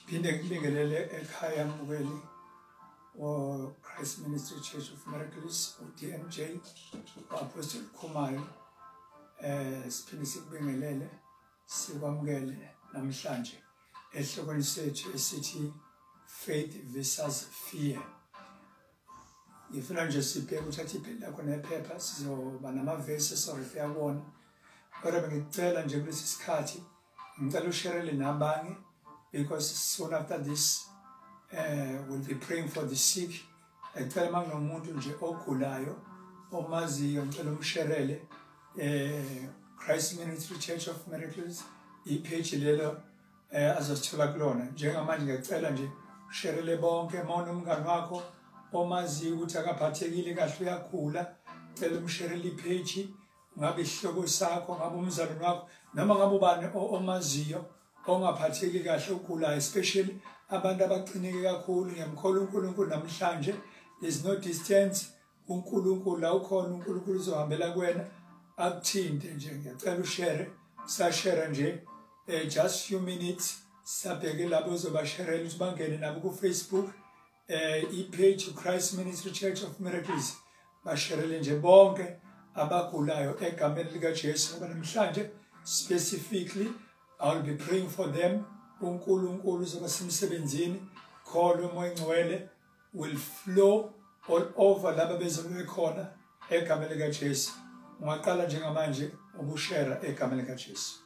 Phinde ngibingelele ekhaya mbukeli Christ Ministry Church of Miracles DMJ Apostle Khumalo siphinde sikubingelele sikwamukele namhlanje esihlokweni sethu esithi Faith versus Fear. Ngifuna nje sibheke uthathe iphepha lakho nephepha sizoba namavesi sorifeya kuwona kodwa bengicela nje kulesi sikhathi ngicela usharele nabanye because soon after this we'll be praying for the sick. Ngicela manginomuntu nje ogulayo omaziyo ngicela umsharele Christ Ministry Church of Miracles ipage lelo azosithola kulona. Njengamanje ngicela nje usharele bonke mawunomngane wakho omaziyo ukuthi akaphathekile kahle uyagula cela umsharele ipage ngabe isihloko sakho ngabe umzalwane wakho noma ngabe ubani omaziyo ongaphatheki kahle ugulayo especially abantu abaqineke kakhulu ngiyamkhola uNkulunkulu namhlanje there's no distance uNkulunkulu la ukhona uNkulunkulu uzohambela kuwena akuthinte nje ngiyacela ushare sashare nje just few minutes sabheke labo ozobasharela ukuthi bangene nabo ku Facebook ipage Christ Ministry Church of Miracles basharele nje bonke abagulayo egameni lika Jesu ngoba namhlanje specifically I'll be praying for them. uNkulunkulu uzoba semsebenzini kholo umoya ngcwele will flow all over laba bezobe khona egameni lika Jesu. Ungaqala njengamanje ubushare egameni lika Jesu.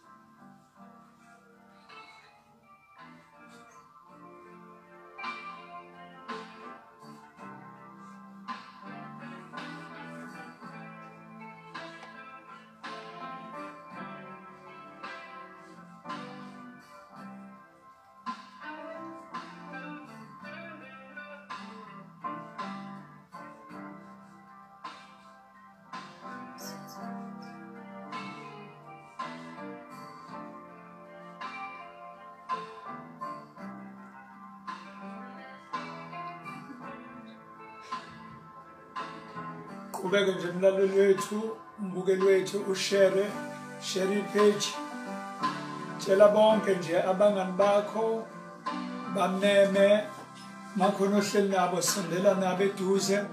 Qhubeka nje mlaleli wethu umbukeli wethu ushare page tshela bonke nje abangani bakho bamneme makhona ohleli nabo sondela nabo eduze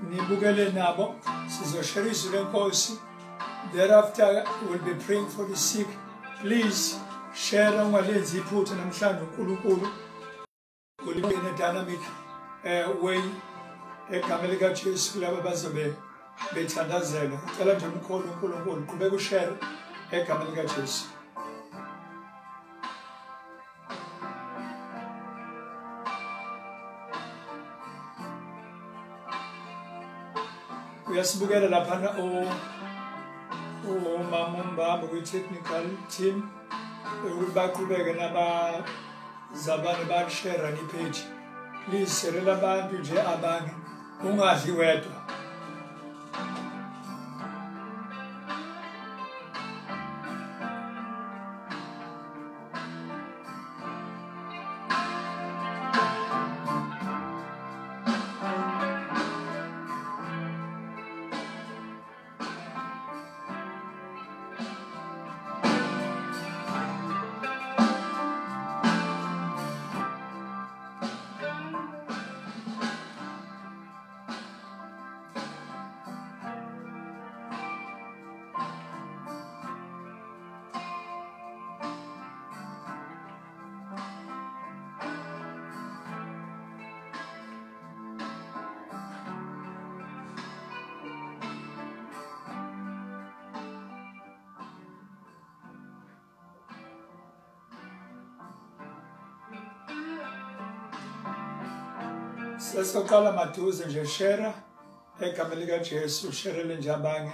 nibukele nabo sizoshare izwi lenkosi. Thereafter we'll be praying for the sick. Please share ungalenzi iphutha namhlanje uNkulunkulu kulibene dynamic way egameni lika Jesu laba bazobe bethandazela. Ngicela nje umkholo uNkulunkulu qhubeka ushare egameni lika Jesu. Uyasibukela laphana umama umbamba kwi-technical team ukuthi baqhubeke nabazabane bashare ngepage. Please share abantu nje abanye ungadli wedwa. Sesiqala maduze nje share egameni lika Jesu sharele nje abanye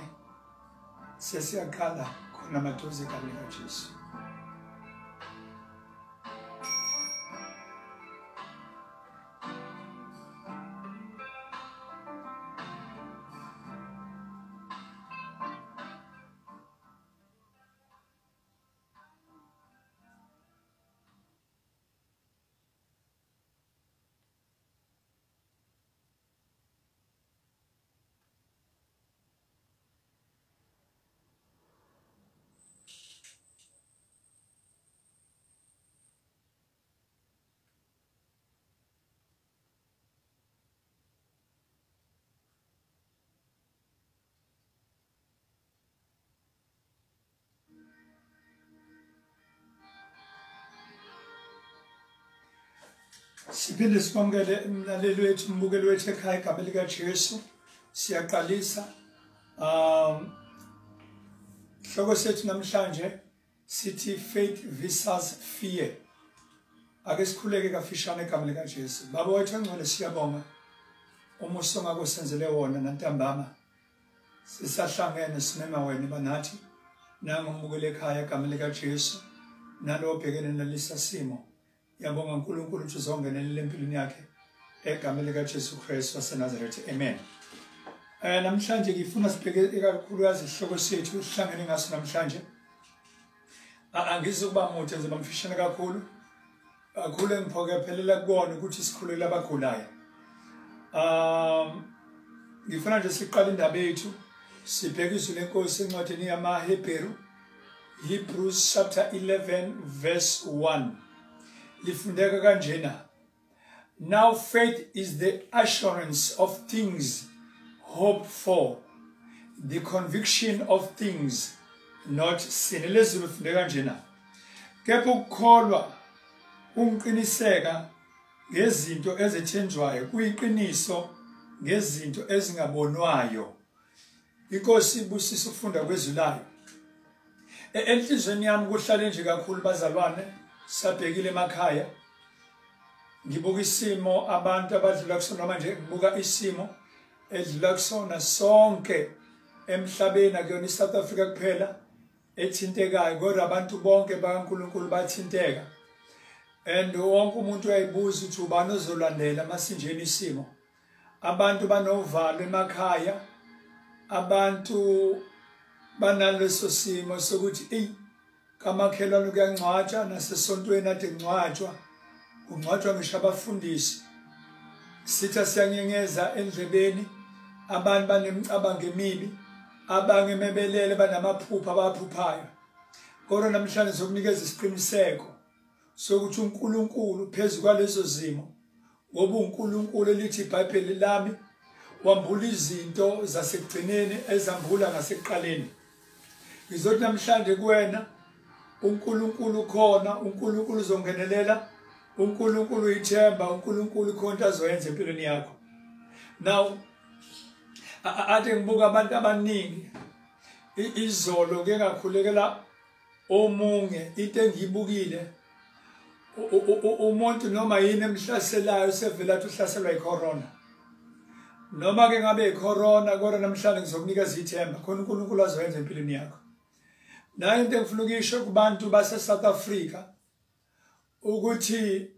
sesiyaqala khona maduze egameni lika Jesu. Siphinde sikwamukele umlaleli wethu umbukeli wethu ekhaya igama likaJesu. Siyaqalisa hloko sethu namhlanje sithi faith versus fear. Ake sikhuleke kafishane igama likaJesu. Baba wethu ongcwele siyabonga umusa ongako senzele wona nantambama. Sisahlangene sinema wena banathi nangombukeli ekhaya igama likaJesu nalo obhekene nalisa simo. Yabonga uNkulunkulu ukuthi uzongenelele empilweni yakhe egama likaJesu Kristu waseNazaretha. Amen. Namhlanje ngifuna sibheke kakhulukazi isihloko sethu sihlangene ngaso namhlanje. Angizukuba mude nje bamfishane kakhulu. Kakhulu engiphokephelela kubona ukuthi sikhulele abagulayo. Ngifuna nje siqale indaba yethu sibheke izwi lenkosi encwadini yamaHebheru, Hebrews chapter 11 verse 1. Lifundeka kanjena. Now faith is the assurance of things hoped for, the conviction of things not seen. Lezulu lifundeka kanjena. Kepha ukukholwa unqiniseka ngezinto ezithenjwayo, kuyiqiniso ngezinto ezingabonwayo. Inkosi ibusisa ukufunda kwezulayo. Enhlizweni yami kuhlale nje kakhulu bazalwane. Sabhekile emakhaya ngibuka isimo abantu abadlula kusona manje ngibuka isimo edlula kusona sonke emhlabeni akuyona iSouth Africa kuphela ethintekayo kodwa abantu bonke bakaNkulunkulu bathinteka and wonke umuntu uyayibuza ukuthi ubani ozolandela masinjeni isimo. Abantu banovalo emakhaya, abantu banaleso simo sokuthi kamakhelwane kuyangcwatshwa nasesontweni ade ngcwatshwa ungcwatshwa ngisho abafundisi sitha siyanyenyeza endlebeni abantu banemicabango emibi abange mebelele banamaphupha abaphuphayo kodwa namhlanje sokunikeza isiqiniseko sokuthi uNkulunkulu phezulu kwalezo zimo ngoba uNkulunkulu elithi iBhayibheli lami wambula izinto zasekugcineni ezambula ngasekuqaleni. Ngizothi namhlanje kuwena uNkulunkulu khona, uNkulunkulu uzongenelela, uNkulunkulu uyithemba, uNkulunkulu khona azoyenza empilweni yakho. Now ade ngibuka abantu abaningi izolo ke ngakhulekela omunye into engiyibukile umuntu noma yini emhlaselayo sevela athi uhlaselwa yicorona. Noma ke ngabe icorona kodwa namhlanje ngizokunikeza ithemba khona uNkulunkulu azoyenza empilweni yakho. Nayo into engifuna ukuyisho kubantu base South Africa ukuthi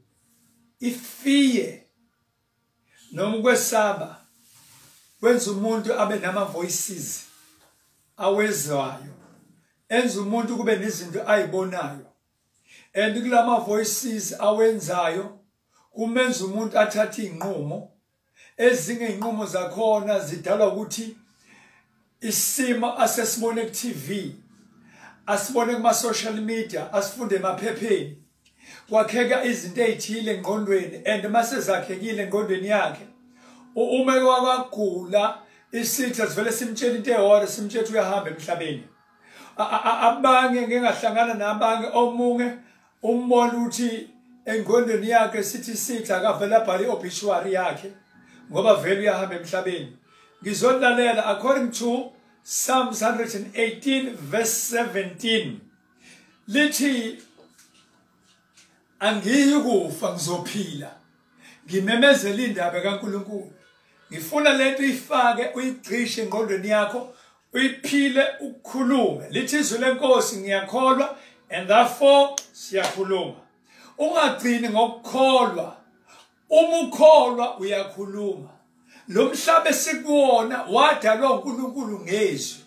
ifear noma ukwesaba kwenza umuntu abe nama voices awezwayo, enza umuntu kube nezinto ayibonayo, and kulama voices awenzayo kumenza umuntu athathe inqumo. Ezinye inqumo zakhona zidalwa ukuthi isimo asesibone ku TV, asibone kuma social media, asifunde emaphepheni, kwakheka izinto ezithile engqondweni, and mase zakhekile engqondweni yakhe uma kwakagula isitha sivele simtshela into ehora simtshela uyahamba emhlabeni. Abanye ngingahlangana nabanye omunye umbona ukuthi engqondweni yakhe sithi sitha akavela bhali obituary yakhe ngoba vele uyahamba emhlabeni. Ngizolalela according to Psalms 118 verse 17 lithi angiyikufa ngizophila ngimemezela indaba kaNkulunkulu. Ngifuna lento ifake uyigcishe engqondweni yakho uyiphile ukukhuluma. Lithi izwi lenkosi ngiyakholwa and therefore siyakhuluma. Ungagcini ngokukholwa, uma ukholwa uyakhuluma. Lo mhlaba esikuwona wadalwa uNkulunkulu ngezwi,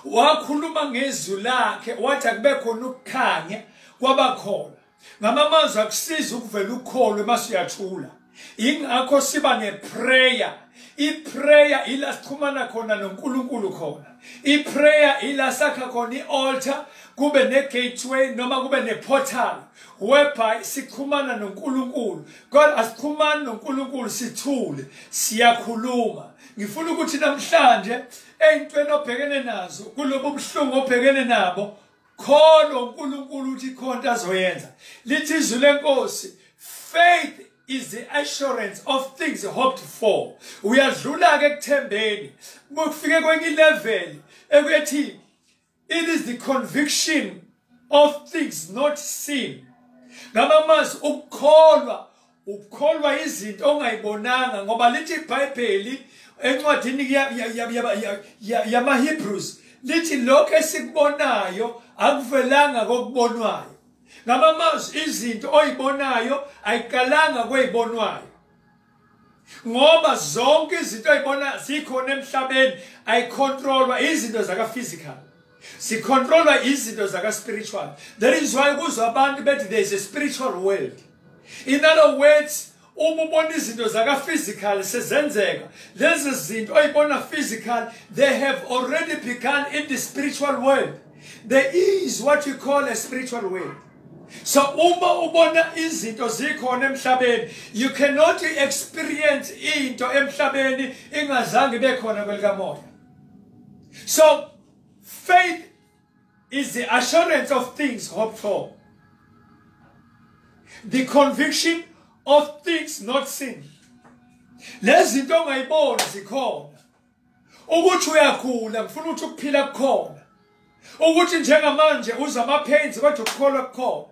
wakhuluma ngezwi lakhe wathi akube khona ukukhanya kwabakhona. Ngamamazwi akusiza ukuvela ukholwe masuyathula. Ingakho siba neprayer. Iprayer ila sikhumana khona noNkulunkulu khona. Iprayer ila sakha khona ialtar, kube negateway noma kube neportal whereby sikhumana noNkulunkulu. God asikhumana noNkulunkulu sithule, siyakhuluma. Ngifuna ukuthi namhlanje eyintweni obhekene nazo kulobo buhlungu obhekene nabo khona uNkulunkulu uthi khona azoyenza. Lithi izwi lenkosi faith is the assurance of things hoped for. Uyadlula ke ekuthembeni kufike kwenye level ekuthi it is the conviction of things not seen. Ngamamazi ukholwa izinto ongayibonanga ngoba lithi iBhayibheli encwadini yama-Hebrews lithi lokho esikubonayo akuvelanga kokubonwayo. Ngamamazi izinto oyibonayo ayiqalanga kwezibonwayo. Ngoba zonke izinto oyibona zikhona emhlabeni ayicontrolwa izinto zaka physical. Sicontrolwa izinto zaka spiritual. That is why kuzwa abantu bethi there is a spiritual world. In other words, uma ubona izinto zaka physical sezenzeka, lezi zinto oyibona physical, they have already begun in the spiritual world. There is what you call a spiritual world. So uma ubona izinto zikhona emhlabeni, you cannot experience into emhlabeni ingazange bekhona kwelikamoya. So faith is the assurance of things hoped for, the conviction of things not seen. Lezi zinto ongayiboni zikhona. Ukuthi uyagula ngifuna ukuthi ukuphila kukhona. Ukuthi njengamanje uza ama-pains kodwa ukukholwa kukhona.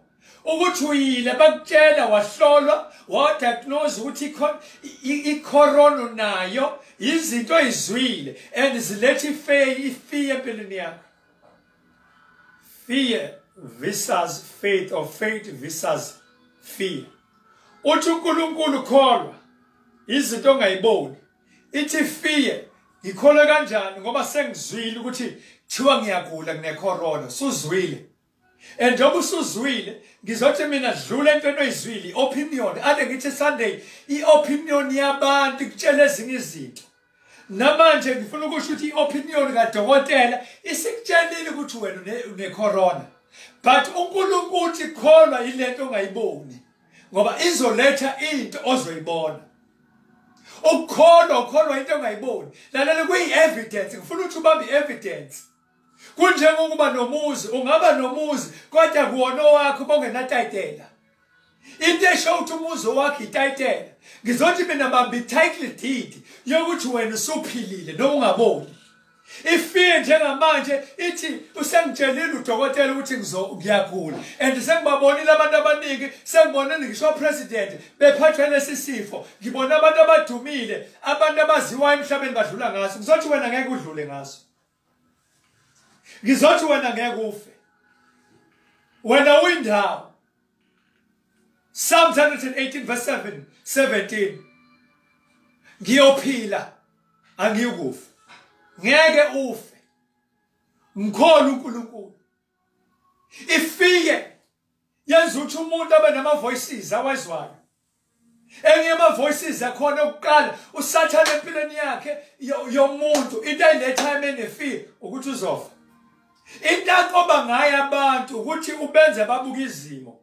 Ukuthi uyile bakutshela wahlolwa wadiagnose ukuthi i-corona nayo izinto ezizwile and zilethe ifear empilweni yakho. Fear versus faith, or faith versus fear. Uthi uNkulunkulu kholwa izinto ongayiboni. Ithi fear ngikholwa kanjani ngoba sengizwile ukuthi thiwa ngiyagula kune-corona. Suzwile. And njengoba usuzwile ngizothi mina dlula entweni oyizwile i-opinion ade ngithi Sunday i-opinion yabantu kutshela ezinye izinto. Namanje ngifuna ukusho ukuthi i-opinion kadokotela isikutshelile ukuthi wena une-corona. But uNkulunkulu uthi kholwa ilento ongayiboni ngoba izoletha into ozoyibona. Ukholwa into ongayiboni. Lalela kuyi-evidence. Ngifuna ukuthi ubambe i-evidence. Kunjengokuba nomuzi, ungaba nomuzi kodwa kuwona wakho bongenatayitela. Into esho ukuthi umuzi wakho itayitela. Ngizothi mina bamba i-title deed yokuthi wena usuphilile noma ungaboni. Ifear njengamanje ithi usengitshelile udokotela ukuthi ngiyagula and sengibabonile abantu abaningi, sengibonile ngisho president bephathwe lesi sifo. Ngibona abantu abadumile, abantu abaziwayo emhlabeni badlula ngaso. Ngizothi wena ngeke udlule ngaso. Ngizothi wena ngeke ufe. Wena uyindawo. Psalm 118 verse 17. Ngiyophila angiyukufa. Ngeke ufe. Ngikholwa uNkulunkulu. Ifike yenza ukuthi umuntu abe nama voices awezwayo. Enye ama voices akhona ukuqala usathana empilweni yakhe yomuntu into ayiletha enefear ukuthi uzofa. Into aqoba ngayo abantu ukuthi ubenze babuka izimo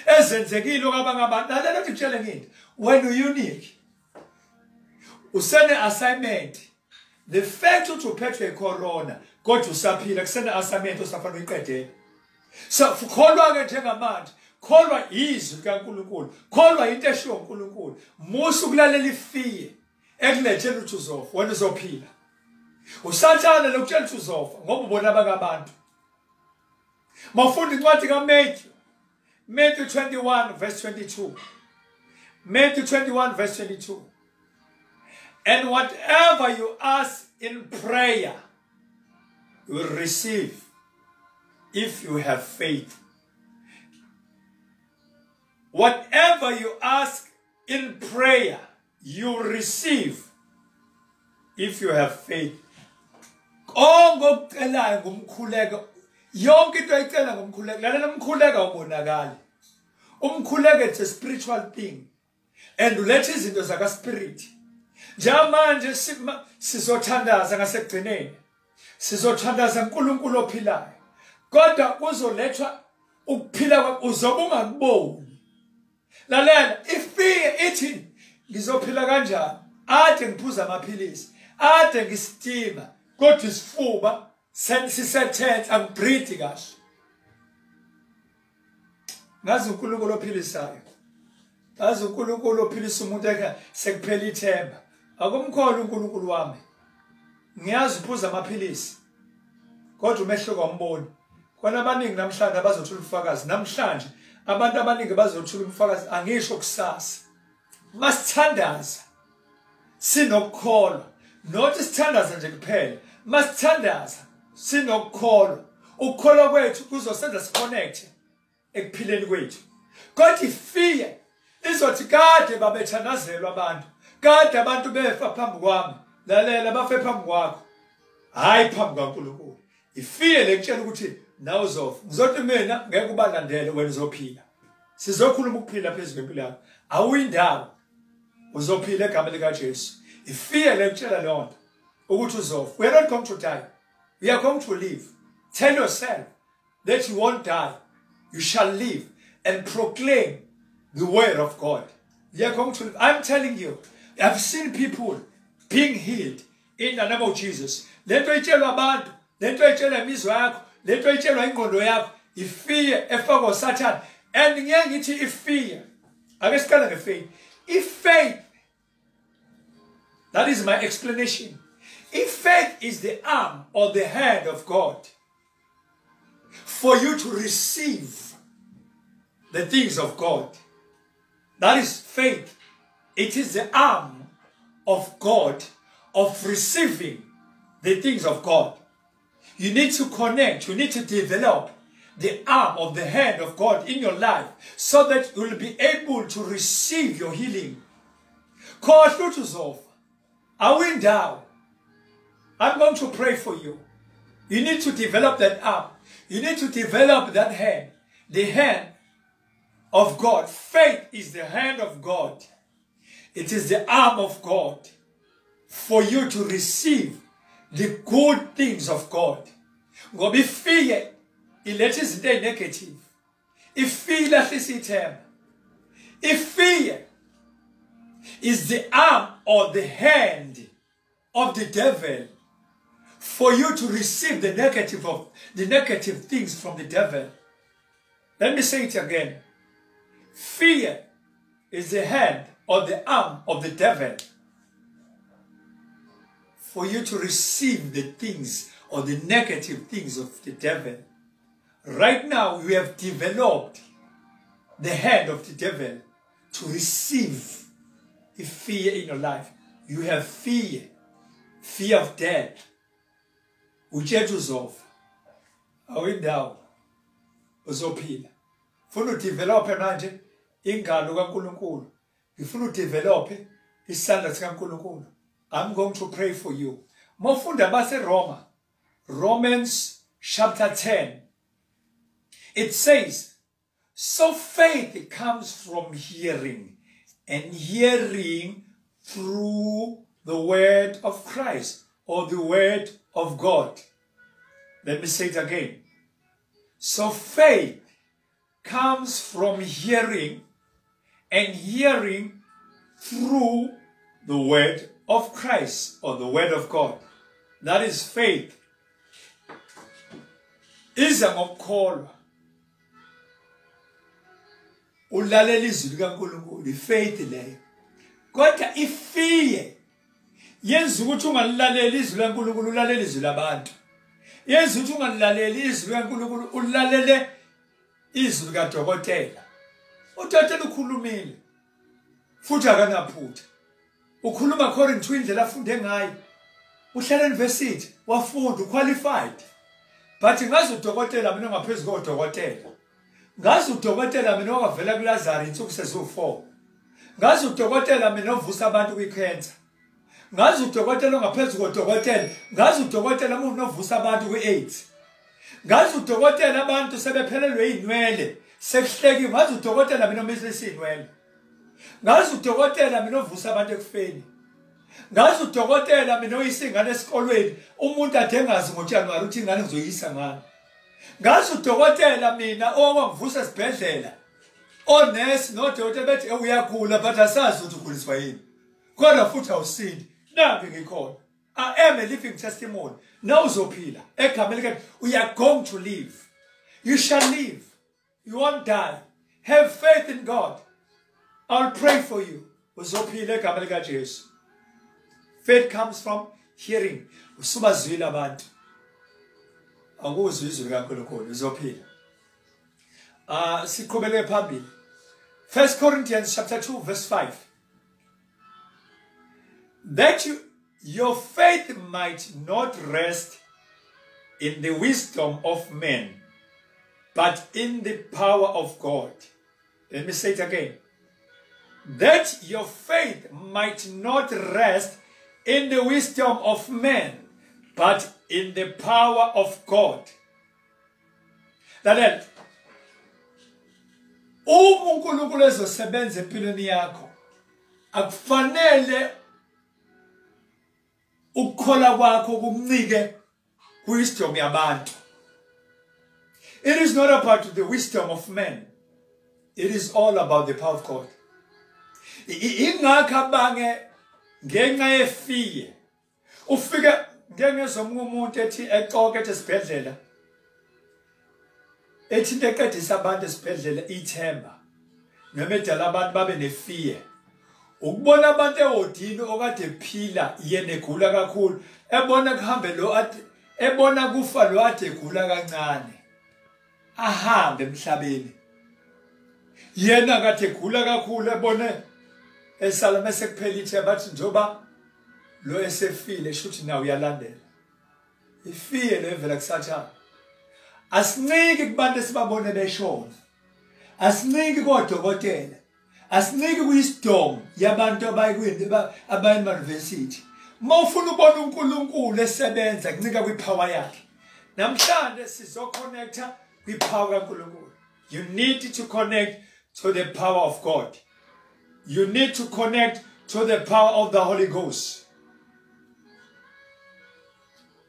ezenzekile kwabanye abantu. Lalela ukuthi ngitshele nginto, wena unique. Usene assignment. The fact ukuthi uphethwe icorona kodwa usaphila kusena assignment osafanele uyiqedele. So kholwa ke njengamanje, kholwa izwi kaNkulunkulu, kholwa into eshiwo uNkulunkulu. Musu ukulalela ifear ekulethela ukuthi uzofa, wena uzophila. Usathana lokutshela ukuthi uzofa ngoba ubona abakabantu. Mawufunda incwadi kaMatthew, Matthew 21 verse 22. Matthew 21 verse 22. And whatever you ask in prayer, you will receive if you have faith. Whatever you ask in prayer, you will receive if you have faith. Ongokucelayo ngumkhuleko, yonke into ayicela ngumkhuleko. Lalela umkhuleko ubonakala. Umkhuleko it's a spiritual thing. And uletha izinto zaka spirit. Njamanje sizothandaza ngasekugcineni. Sizothandaza uNkulunkulu ophilayo. Kodwa kuzolethwa ukuphila uzobe ungakuboni. Lalela, ifear ithi ngizophila kanjani? Ade ngiphuza amaphilisi, ade ngistima, kodwa isifuba sisethense angibreathe kahle. Ngazi uNkulunkulu ophilisayo. azi uNkulunkulu ophilisa umuntu ekhaya sekuphela ithemba akumkhona uNkulunkulu wami ngiyazi uphuza amaphilisi kodwa umehluko awumboni khona abaningi namhlanje abazothola ubufakazi namhlanje abantu abaningi bazothola ubufakazi angisho kusasa masithandaza sinokukholwa not isithandaza nje kuphela masithandaza sinokukholwa ukukholwa kwethu kuzosenza siconnect ekuphileni kwethu kodwa ifear izothi kade babethanazelwa abantu kade abantu befa phambi kwami lalela bafe phambi kwakho hayi phambi kaNkulunkulu ifear lekutshela ukuthi nawe uzofa ngizothi mina ngeke ubalandele wena uzophila sizokhuluma ukuphila phezulu kwempilo yakho awuyindawo uzophila egameni lika Jesu ifear lekutshela lonto ukuthi uzofa we are not going to die we are going to live tell yourself that you won't die you shall live and proclaim the word of God you are going to live. I'm telling you I've seen people being healed in the name of Jesus lento itshelwa abantu lento itshelwa imizwa yakho lento itshelwa ingqondo yakho ifear efakwa uSathane and ngeke ngithi ifear ake siqale ngefaith faith that is my explanation if faith is the arm or the hand of God for you to receive the things of God that is faith it is the arm of God of receiving the things of God you need to connect you need to develop the arm of the hand of God in your life so that you will be able to receive your healing. I'm going to pray for you. You need to develop that arm. You need to develop that hand. The hand of God. Faith is the hand of God. It is the arm of God for you to receive the good things of God. Ngoba fear iletha izinto ezinegative. Fear lahlisa ithemba. Fear is the arm or the hand of the devil for you to receive the negative things from the devil. Let me say it again. Fear is the hand or the arm of the devil for you to receive the things or the negative things of the devil. Right now, you have developed the hand of the devil to receive a fear in your life. You have fear of death. Ujetu uzofa. Awindawo uzophila. Funa udevelop manje ingalo kaNkulunkulu. Ufuna udevelop isandla sikaNkulunkulu. I'm going to pray for you. Mofunda base Roma. Romans chapter 10. It says, so faith comes from hearing, and hearing through the word of Christ, or the word of God. Let me say it again. So faith comes from hearing, and hearing through the word of Christ, or the word of God. That is faith. Iza ngokukholwa. Ulalela izwi likaNkulunkulu ifaith leyo. Kodwa ifear yenza ukuthi ungalilaleli izwi likaNkulunkulu ulalele izwi labantu. Yenza ukuthi ungalilaleli izwi likaNkulunkulu ulalele izwi likadokotela. Udokotela ukhulumile futhi akanaphutha. Ukhuluma according to indlela afunde ngayo. Uhlala university wafunda uqualified. But ngazi udokotela mina ngaphezulu kodokotela. Ngazi udokotela mina ongavela kuLazarus insuku sezu4. Ngazi udokotela mina ovusa abantu kwicancer. Ngazi udokotela ongaphezulu kodokotela. Ngazi udokotela umuntu ovusa abantu kwiAIDS. Ngazi udokotela abantu sebephelelwe inwele. Sekuhleki ngazi udokotela mina omehlisa inwele. Ngazi udokotela mina ovusa abantu ekufeni. Ngazi udokotela mina oyisingane esikolweni umuntu ade ngazi ngoJanuary ukuthi ingane ngizoyisa ngani. Ngazi udokotela mina owangivusa esibhedlela. Onesi nodokotela bethi uyagula but asazi ukuthi uguliswa yini. Kodwa futhi awusindi. Nambi ngikhona. I am a living testimony. Now uzophila. Egameni likaNkulunkulu we are going to live. You shall live. You won't die. Have faith in God. I'll pray for you. Uzophila igama lika Jesu. Faith comes from hearing. Usubazwile abantu. Akuzwe izwi likaNkulunkulu uzophila. Siqhubeleke phambili. 1 Corinthians chapter 2 verse 5. That your faith might not rest in the wisdom of men, but in the power of God. Let me say it again. That your faith might not rest in the wisdom of men, but in the power of God. Lalela, uma uNkulunkulu ezosebenza empilweni yakho, akufanele ukukhola kwakho kumncike wisdom yabantu. It is not about the wisdom of men. It is all about the power of God. Ingakho abange ngenxa yefiye ufike ngengezomnye umuntu ethi eqoke esibhedlela ethi into eqedisa abantu esibhedlela ithemba noma edala abantu babe nefiye ukubona abantu ehodini okade ephila yena egula kakhulu ebona kuhambe lo ebona kufa lo ade egula kancane ahambe emhlabeni yena kade egula kakhulu ebone esalame sekuphela ithemba athi njoba lo esefile shuthi nawe uyalandela ifiye levela kusathana asiniki kubantu esibabone beshona asiniki kodokotela asiniki kuyisdom yabantu abayuniversity mawufuna ubona uNkulunkulu esebenza kunika kwipower yakhe namhlanje sizoconnecta kwipower kaNkulunkulu. You need to connect to the power of God. You need to connect to the power of the Holy Ghost.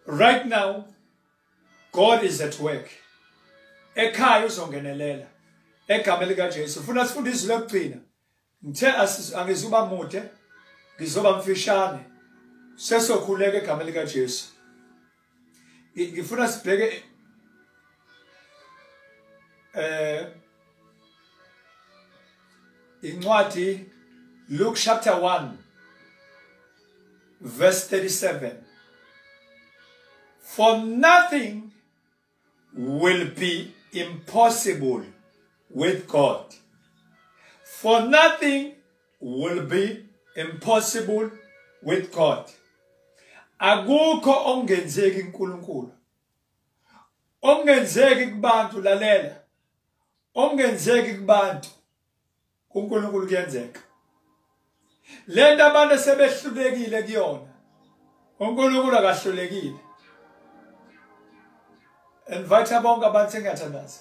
Right now, God is at work. Ekhaya uzongenelela. Egama lika Jesu. Ufuna sifunde izwi lokugcina. Ngithe angizuba mude, ngizoba mfishane. Sesokhuleka egama lika Jesu. Ngifuna sibheke incwadi Luke chapter 1 verse 37. For nothing will be impossible with God. For nothing will be impossible with God. Akukho ongenzeki kuNkulunkulu. Ongenzeki kubantu lalela. Ongenzeki kubantu kuNkulunkulu kuyenzeka. Lento abantu sebehlulekile kuyona. uNkulunkulu akahlulekile. Invite bonke abantu engathandazi.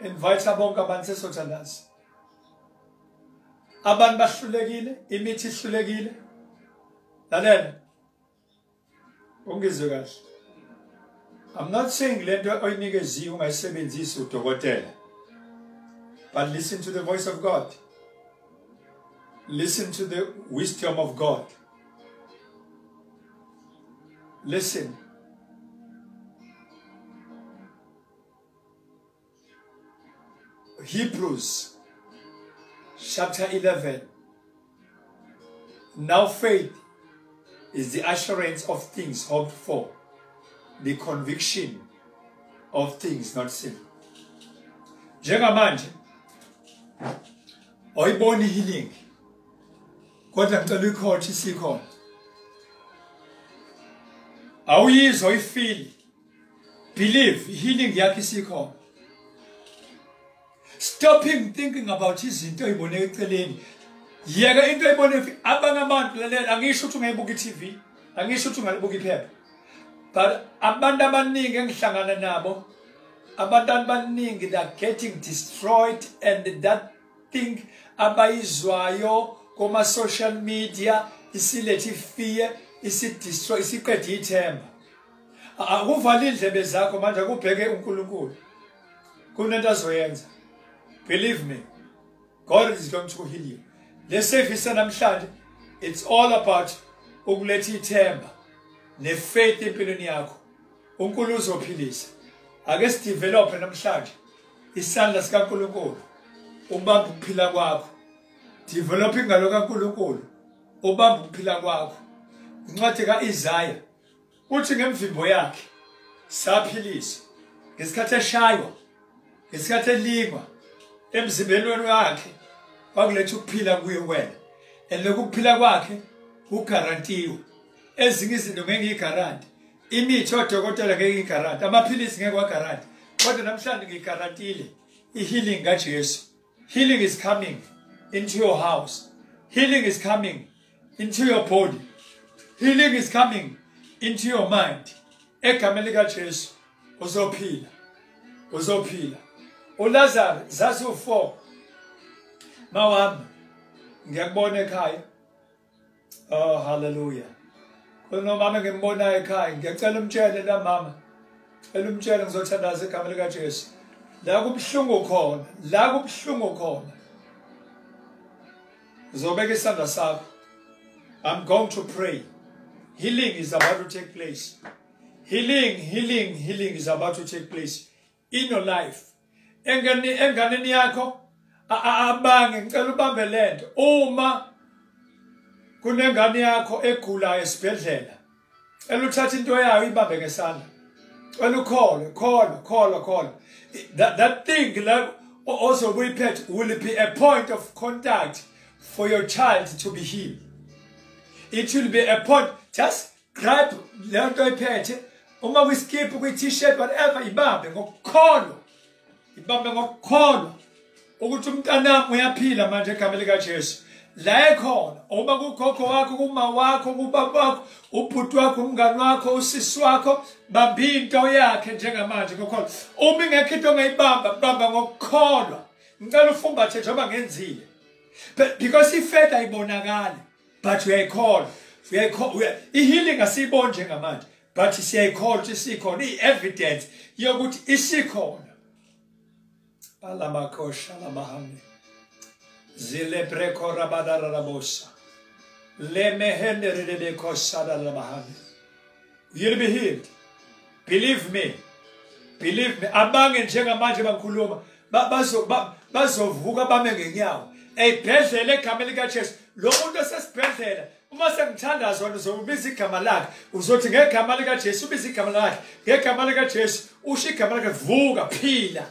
Invite bonke abantu esothandazi. Abantu bahlulekile, imithi ihlulekile. Lalela. Ungizwe kahle. I'm not saying lento oyinikeziwe ungayisebenzisi udokotela. But listen to the voice of God. Listen to the wisdom of God. Listen. Hebrews chapter 11. Now faith is the assurance of things hoped for, the conviction of things not seen. Njengamanje oyibona healing kodwa ngicela ukhothi sikhona awuyizwa uyifeel believe healing yakhe sikhona. Stopping thinking about izinto oyibone eceleni. Yeka into oyibone abanye abantu lalela angisho ukuthi ungayibuka iTV, angisho ukuthi ungalibuka iphepha. But abantu abaningi engihlangana nabo abantu abaningi they are getting destroyed and that thing abayizwayo kuma social media isilethi fear isidestroy isiqeda ithemba. Akuvali indlebe zakho manje akubheke uNkulunkulu. Kunento azoyenza. Believe me, God is going to heal you. Let's say namhlanje, it's all about ukuletha ithemba nefaith empilweni yakho. uNkulunkulu uzophilisa. Ake sidevelop namhlanje isandla sikaNkulunkulu ubamba ukuphila kwakho. Develop ingalo kaNkulunkulu ubamba ukuphila kwakho. Incwadi kaIsaya uthi ngemvimbo yakhe saphilisa, ngesikhathi eshaywa, ngesikhathi elingwa emzimbeni wakhe kwakuletha ukuphila kuye wena. And lokuphila kwakhe ugarantiwe. Ezinye izinto ngeke ngigaranti, imithi odokotela ngeke ngigaranti, amaphilisi ngeke wagaranti, kodwa namhlanje ngigarantile i-healing kaJesu. Healing is coming into your house. Healing is coming into your body. Healing is coming into your mind. Egameni likaJesu uzophila, uzophila. uLazarus zathi u4 mawami ngiyakubona ekhaya. Oh hallelujah. Kunomama ngimbona ekhaya, ngiyacela umtshele la mama, cela umtshele ngizothandaza igama likaJesu. La kubhlungu khona, la kubhlungu khona. Uzobeka isandla sakho. I'm going to pray. Healing is about to take place. Healing is about to take place in your life. Enganeni yakho abange ngicela ubambe lento. Uma kunengane yakho egula esibhedlela, eluthatha into yayo ibambe ngesandla. Call. That thing like also repeat will be a point of contact for your child to be healed. It will be a point. Just grab lento iphethe. Uma we skip with t-shirt whatever ibambe ngokukholo. Ibambe ngokukholo. Ukuthi umntanami uyaphila manje egameni likaJesu. La ekhona uma kukhokho wakho, kuma wakho, kubaba wakho, ubhuti wakho, umngani wakho, usisi wakho, bamba into yakhe njengamanje ngokukholo. Uma ingekho into ongayibamba, bamba ngokukholwa. Ngicela ufumbathe njengoba ngenzile. Because ifaith ayibonakali, but uyayikholwa. I-healing asiyiboni njengamanje, but siyayikholwa ukuthi sikhona, i-evidence yokuthi isikhona. Alamakosha lamahane. Zile breko rabadara rabosa. Le mehende redebe kosada lamahane. You'll be healed. Believe me. Believe me. Abange njengamanje bangikhuluma. Bazovuka bame ngenyawo. Eyibhedlela egameni likaJesu. Lo muntu osesibhedlela, uma sengithanda zona uzobiza igama lakhe. Uzothi ngegama likaJesu ubiza igama lakhe. Ngegama likaJesu usho igama lakhe, vuka, phila.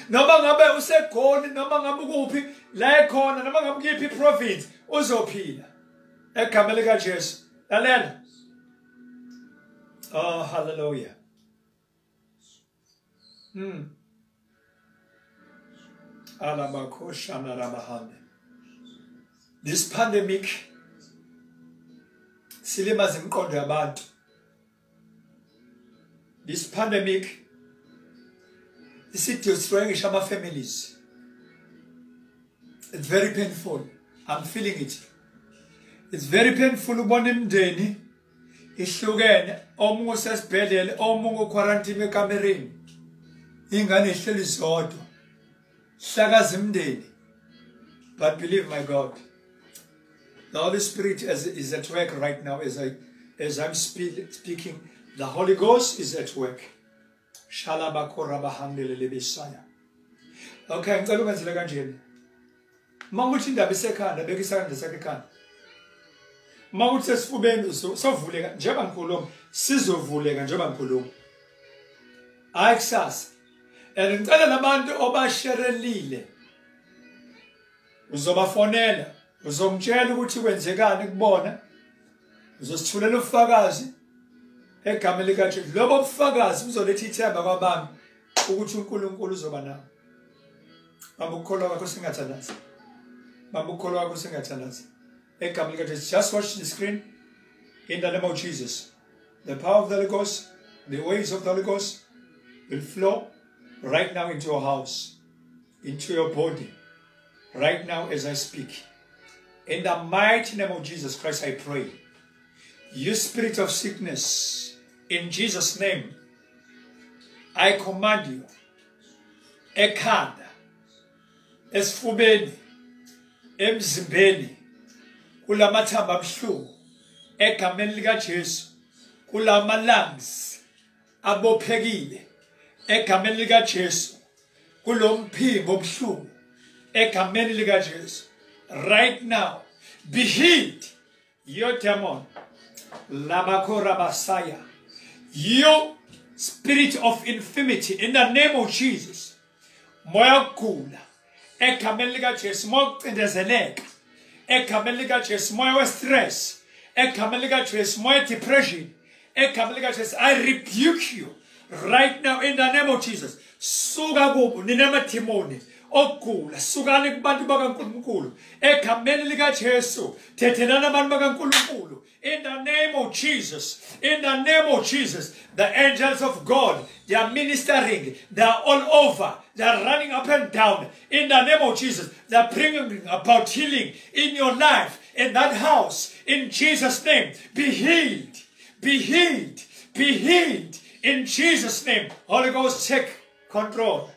Noma ngabe useGoli, noma ngabe ukuphi la ekhona, noma ngabe kuyiphi province uzophila egama likaJesu. Lalela. Oh hallelujah. This pandemic silimaza imiqondo yabantu. This pandemic is destroying our families. It's very painful. I'm feeling it. It's very painful ubona imndeni ihlukene, omunye usesibhedlela, omunye uquarantine ekamereni. Ingane ihleli zodwa. Hlakaza imndeni. But believe my God, the Holy Spirit is at work right now as I'm speaking. The Holy Ghost is at work. Okay, ngicela ungenzile kanjeni. Mawuthi indaba isekhanda, beka isandla sakhe ekhanda. Mawuthi sesifubeni sovuleka njengoba ngikhuluma, sizovuleka njengoba ngikhuluma. Hayi kusasa. And ngicela nabantu obasherelile. Uzobafonela, uzomtshela ukuthi kwenzekani kubona. Uzosithulela ufakazi egama likaJesu. Lobo bufakazi buzoletha ithemba kwabantu ukuthi uNkulunkulu uzoba nawo. Babukholwa kwakho singathandazi. Babukholwa kwakho singathandazi. Egama likaJesu. Just watch the screen in the name of Jesus. The power of the Holy Ghost, the ways of the Holy Ghost will flow right now into your house, into your body, right now as I speak. In the mighty name of Jesus Christ, I pray. You spirit of sickness, in Jesus' name, I command you, ekhanda, esifubeni, emzimbeni, kulamathamba abuhlungu, egameni likaJesu, kulama lungs abophekile, egameni likaJesu, kulomphimbo obuhlungu, egameni lika Jesu. Right now, be healed. Your demon, Labakora Basaya, you spirit of infirmity, in the name of Jesus. Moya kula, egameni lika Jesu, moya cindezeleka, egameni lika Jesu, moya stress, egameni lika Jesu, moya depression, egameni lika Jesu. I rebuke you right now in the name of Jesus. Suga kubo ninamathimoni okugula sukani kubantu bakaNkulunkulu egameni lika Jesu thethelana abantu bakaNkulunkulu in the name of Jesus. In the name of Jesus, the angels of God, they are ministering, they are all over, they are running up and down in the name of Jesus. They are bringing about healing in your life, in that house, in Jesus' name. Be healed, be healed, be healed in Jesus' name. Holy Ghost, take control.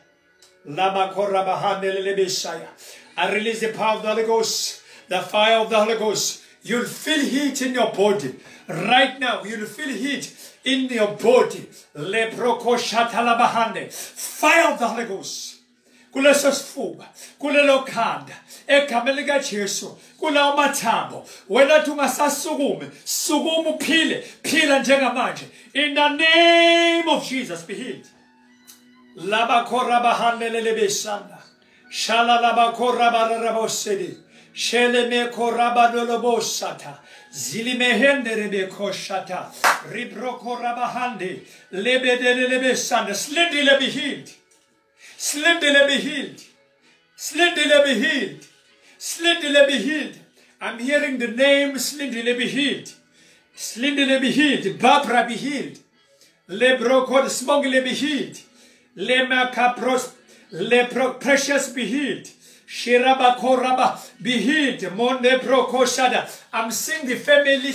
I release the power of the Holy Ghost, the fire of the Holy Ghost. You'll feel heat in your body. Right now, you'll feel heat in your body. Fire of the Holy Ghost. Kuleso sifuba, kulelo khanda, egameni lika Jesu, kulawo mathambo. Wena tungasasukume, sukuma uphile, phila njengamanje. In the name of Jesus, be healed. Labakora bahandelele besanda. Shala labakora barabosedi. Shele me koraba dolobosata. Zili mehende rebe koshata. Ribro korabahande. Lebedele besanda. Slindile be healed. Slindile be healed. Slindile be healed. Slindile be healed. I'm hearing the name Slindile be healed. Slindile be healed. Barbara be healed. Lebro kod smogile be healed. Precious be healed. Shiraba koraba be healed. Monde prokoshada. I'm seeing the family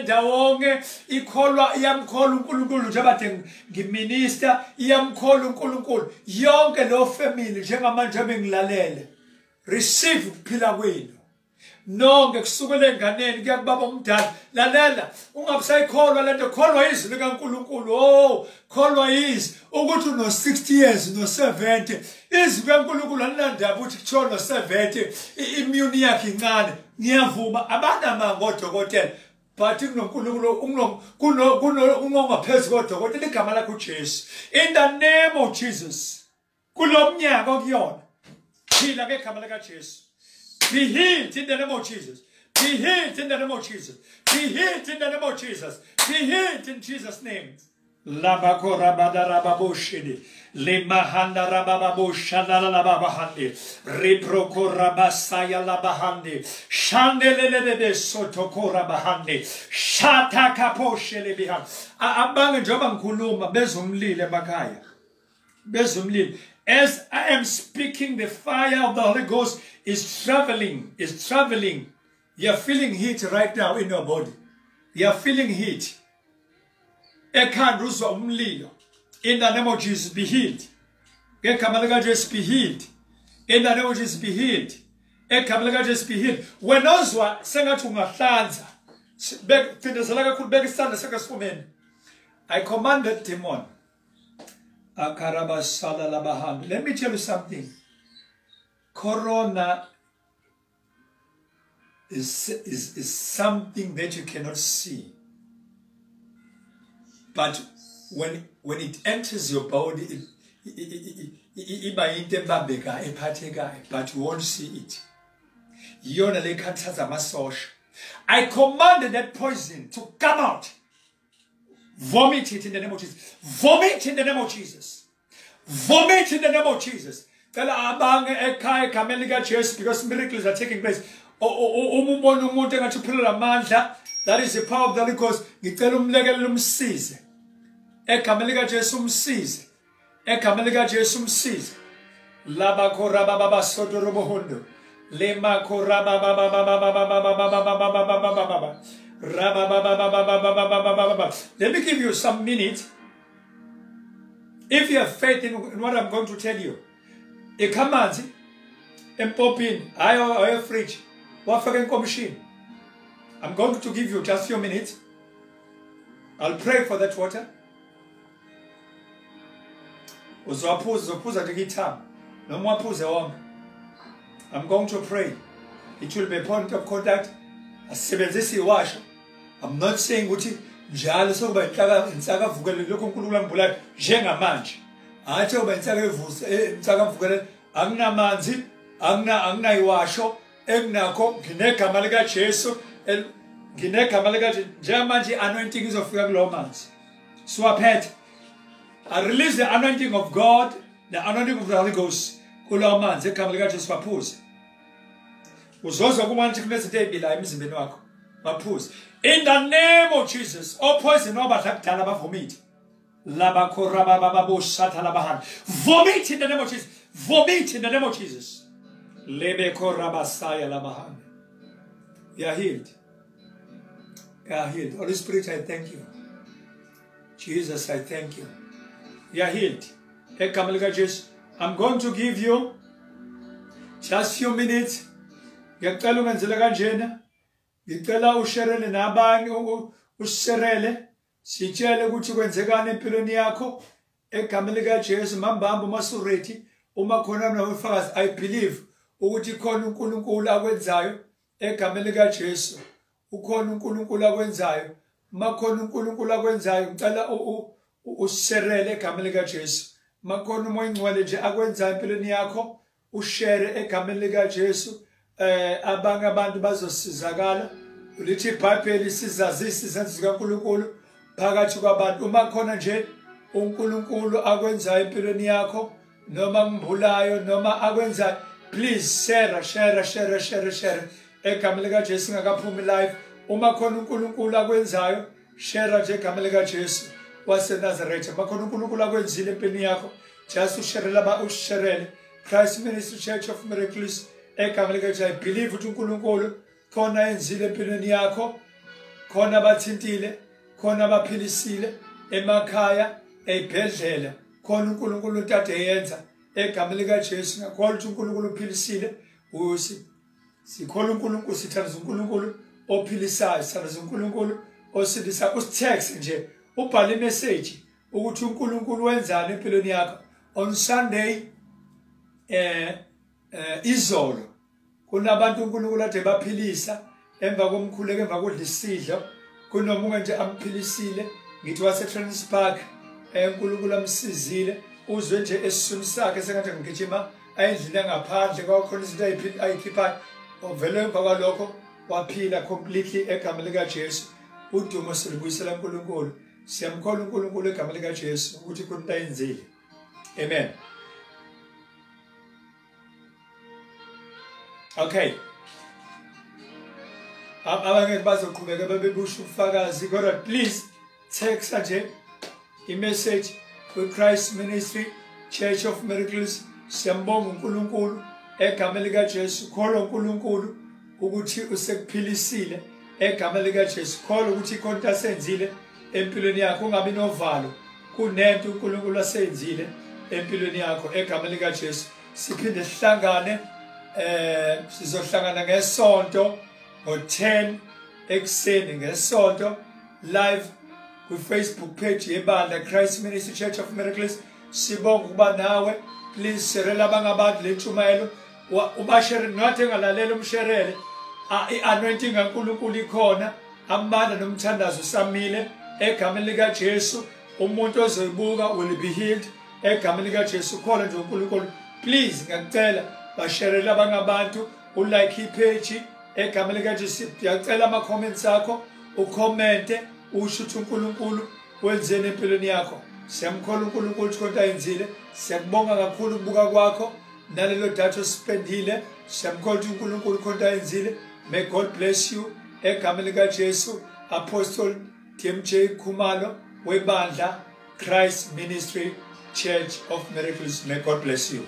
ndawonge ikholwa iyamkhola uNkulunkulu njengathi ngiminister iyamkhola uNkulunkulu yonke lo family njengamanje bengilalele. Receive ukuphila kwenu. Nonke kusukela enganeni kuya kubaba omdala lalela ungabusayikholwa lento kholwa izwi likaNkulunkulu. Oh, kholwa izwi ukuthi uno 60 years no 70 izwi likaNkulunkulu alinandaba ukuthi kuthiwa no 70 immune yakhe incane. Ngiyavuma abanama ngodokotela but kunoNkulunkulu unongaphezu kodokotela igama lakhe uJesu. In the name of Jesus kulomnyaka okuyona phila ngegama lika Jesu. Be healed in the name of Jesus. Be healed in the name of Jesus. Be healed in the name of Jesus. Be healed in Jesus' name. Labakora badarababushidi. Limahanda rabababushala lababahandi. Riprokora basaya labahandi. Shandelele sotokora bahandi. Shatakaposhele bihan. Abanga njoba nkuluma bezumlile bakaya. Bezumlile. As I am speaking, the fire of the Holy Ghost is traveling, You are feeling heat right now in your body. You are feeling heat. In the name of Jesus, be healed. Just be healed. In the name of Jesus, be healed. Just be healed. When Ozwa I command that demon. Let me tell you something. Corona is something that you cannot see. But when it enters your body, but you won't see it. I commanded that poison to come out. Vomit it in the name of Jesus. Vomit in the name of Jesus. Vomit in the name of Jesus. Because miracles are taking place. That is the power of the Holy Ghost. Let me give you some minutes. If you have faith in what I'm going to tell you, a command, a popping, I fridge, what fucking machine. I'm going to give you just a few minutes. I'll pray for that water. Uzophuza the guitar. No more puza on. I'm going to pray. It will be a point of contact. Asebenzise iwasho. I'm not saying ukuthi njalo sokuba insaka vukele lokho uNkulunkulu angibulayo njengamanje. Athi uba insaka mvukele akunamanzi, akuna iwasho, enginakho nginegama lika Jesu, nginegama lika Jesu. Njengamanje anointing izofika kulo manzi. Swaphethe. I release the anointing of God, the anointing of the Holy Ghost. Kulo manzi egama lika Jesu baphuze. Uzozwa kumanzi kunezinto ezibilayo emzimbeni wakho. Baphuze. In the name of Jesus, all poison obadala bavomit. Vomit in the name of Jesus. Vomit in the name of Jesus. You are healed. You are healed. Holy Spirit, I thank you. Jesus, I thank you. You are healed. I'm going to give you just a few minutes. Ngicela usherele nabanye usherele sitshele ukuthi kwenzekani empilweni yakho egameni lika Jesu mambamba masureti uma khona nofakazi I believe ukuthi khona uNkulunkulu akwenzayo egameni lika Jesu ukhona uNkulunkulu akwenzayo makhona uNkulunkulu akwenzayo ngicela usherele egameni lika Jesu makhona umoya ngcwele nje akwenzayo empilweni yakho ushare egameni lika Jesu abanye abantu bazosizakala ulithi iBhayibheli sizazisa izenzo zikaNkulunkulu phakathi kwabantu uma khona nje uNkulunkulu akwenzayo empilweni yakho noma ngibulayo noma akwenzayo please share egameni lika Jesu ngakaphumi live uma khona uNkulunkulu akwenzayo share nje egameni lika Jesu waseNazaretha uma khona uNkulunkulu akwenzile empilweni yakho just usherele Christ Ministry Church of Miracles egameni lika Jesu I believe ukuthi uNkulunkulu khona enzile empilweni yakho khona bathintile khona baphilisile emakhaya ezibhedlela khona uNkulunkulu uNtate yenza egameni lika Jesu ngakholwa ukuthi uNkulunkulu uphilisile sikholwa uNkulunkulu sithandaza uNkulunkulu ophilisayo sithandaza uNkulunkulu osilisa usitext nje ubhale imessage ukuthi uNkulunkulu wenzani empilweni yakho on Sunday izolo kunabantu uNkulunkulu ade baphilisa emva komkhuleko emva kodla isidlo kunomunye nje amphilisile ngithi wase Transpark uNkulunkulu amsizile uzwe nje esiswini sakhe sengathi ngigijima ayindlile ngaphandle kwakhona izinto ayikhiphayo ovele emva kwalokho waphila completely egameni lika Jesu udumo silibuyisela uNkulunkulu siyamkholwa uNkulunkulu egameni lika Jesu ukuthi kunto ayenzile amen. Okay. Abanye bazoqhubeka bebusha ubufakazi kodwa please text nje i-message ku-Christ Ministry Church of Miracles siyambonga uNkulunkulu egameni lika Jesu kholwa uNkulunkulu ukuthi usekuphilisile egameni lika Jesu kholwa ukuthi ikhona asenzile empilweni yakho ungabi novalo kunento uNkulunkulu asenzile empilweni yakho egameni lika Jesu siphinde sihlangane sizohlangana ngesonto ngo-10 ekuseni ngesonto live ku-Facebook page yebandla Christ Ministry Church of Miracles sibonga ukuba nawe please sherela abangabantu lethumayelo ubashere nathi engalalela umsherele i-anointing kaNkulunkulu ikhona amandla nomthandazo usamile egameni lika Jesu umuntu ozoyibuka will be healed egameni lika Jesu khona nje uNkulunkulu please ngiyacela basherela abangabantu ulike ipage egameni lika Jesu ngiyacela ama comments akho ucommente usho ukuthi uNkulunkulu wenzeni empilweni yakho siyamkholwa uNkulunkulu ukuthi konke ayenzile siyakubonga kakhulu ukubuka kwakho nalelo datha osipendile siyamkholwa ukuthi uNkulunkulu konke ayenzile may God bless you egameni lika Jesu Apostle TMJ Khumalo webandla Christ Ministry Church of Miracles may God bless you.